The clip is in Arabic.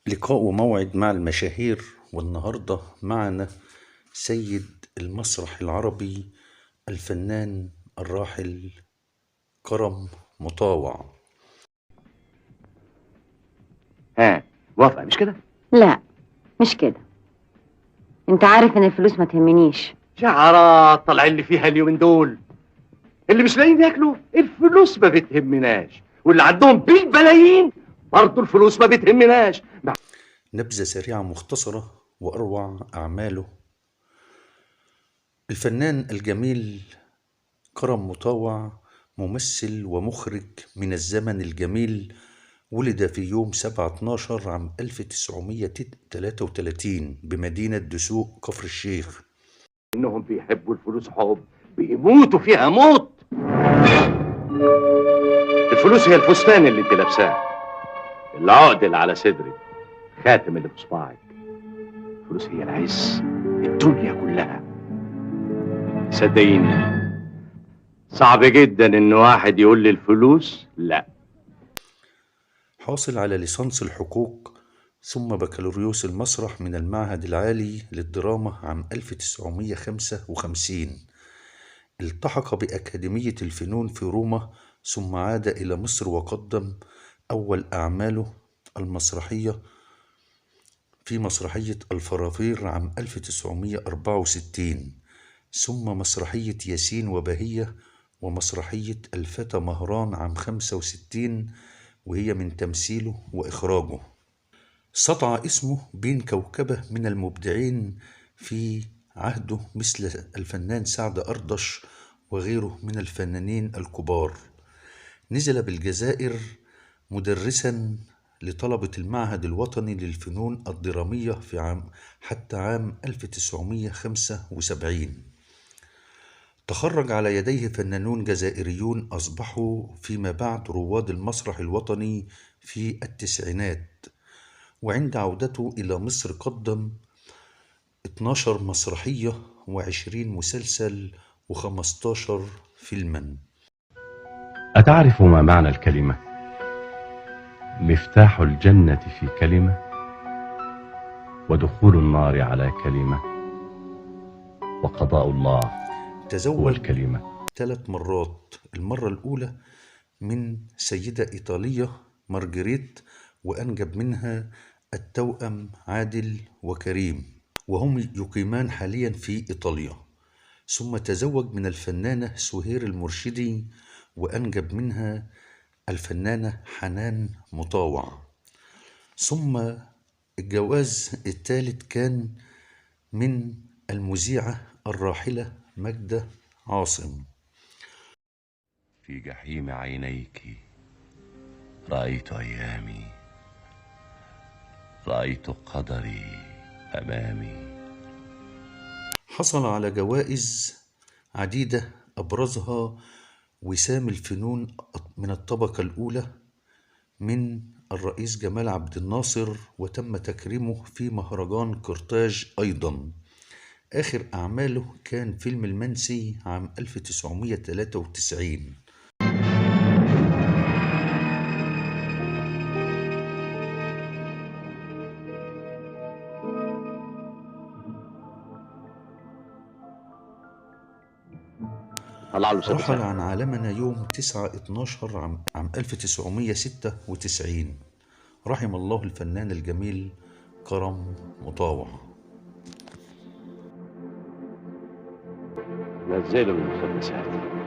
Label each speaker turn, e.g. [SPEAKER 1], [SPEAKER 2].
[SPEAKER 1] لقاء وموعد مع المشاهير، والنهاردة معنا سيد المسرح العربي الفنان الراحل كرم مطاوع.
[SPEAKER 2] ها، موافقة مش كده؟
[SPEAKER 3] لا، مش كده. انت عارف ان الفلوس ما تهمنيش.
[SPEAKER 2] شعارات طالعين اللي فيها اليومين دول، اللي مش لاقيين ياكلوا الفلوس ما بتهمناش، واللي عندهم بالبلايين برضه الفلوس ما بتهمناش.
[SPEAKER 1] نبذة سريعة مختصرة وأروع أعماله. الفنان الجميل كرم مطاوع ممثل ومخرج من الزمن الجميل. ولد في يوم 7/12 عام 1933 بمدينة دسوق كفر الشيخ.
[SPEAKER 2] انهم بيحبوا الفلوس حب، بيموتوا فيها موت. الفلوس هي الفستان اللي انت لابساه، العقد اللي على صدرك، خاتم اللي في صباعك. الفلوس هي العز، الدنيا كلها. صدقيني صعب جدا ان واحد يقول لي الفلوس لا.
[SPEAKER 1] حاصل على ليسانس الحقوق ثم بكالوريوس المسرح من المعهد العالي للدراما عام 1955. التحق بأكاديمية الفنون في روما ثم عاد إلى مصر وقدم أول أعماله المسرحية في مسرحية الفرافير عام 1964، ثم مسرحية ياسين وبهية ومسرحية الفتى مهران عام 65، وهي من تمثيله وإخراجه. سطع اسمه بين كوكبة من المبدعين في عهده مثل الفنان سعد أردش وغيره من الفنانين الكبار. نزل بالجزائر مدرسا لطلبة المعهد الوطني للفنون الدرامية حتى عام 1975. تخرج على يديه فنانون جزائريون أصبحوا فيما بعد رواد المسرح الوطني في التسعينات. وعند عودته إلى مصر قدم 12 مسرحية و20 مسلسل و15 فيلما.
[SPEAKER 4] أتعرف ما معنى الكلمة؟ مفتاح الجنة في كلمة، ودخول النار على كلمة، وقضاء الله هو
[SPEAKER 1] تزوج
[SPEAKER 4] الكلمة.
[SPEAKER 1] 3 مرات. المرة الأولى من سيدة إيطالية مارجريت، وأنجب منها التوأم عادل وكريم، وهم يقيمان حاليا في إيطاليا. ثم تزوج من الفنانة سهير المرشدي، وأنجب منها الفنانة حنان مطاوع. ثم الجواز الثالث كان من المذيعة الراحلة ماجدة عاصم.
[SPEAKER 4] في جحيم عينيك رأيت أيامي، رأيت قدري أمامي.
[SPEAKER 1] حصل على جوائز عديدة أبرزها وسام الفنون من الطبقة الأولى من الرئيس جمال عبد الناصر، وتم تكريمه في مهرجان قرطاج أيضا. آخر أعماله كان فيلم المنسي عام 1993.
[SPEAKER 2] طلع له
[SPEAKER 1] رحل
[SPEAKER 2] سدسات.
[SPEAKER 1] عن عالمنا يوم 9/12 عام 1996. رحم الله الفنان الجميل كرم مطاوع.
[SPEAKER 2] نزله من المسدسات.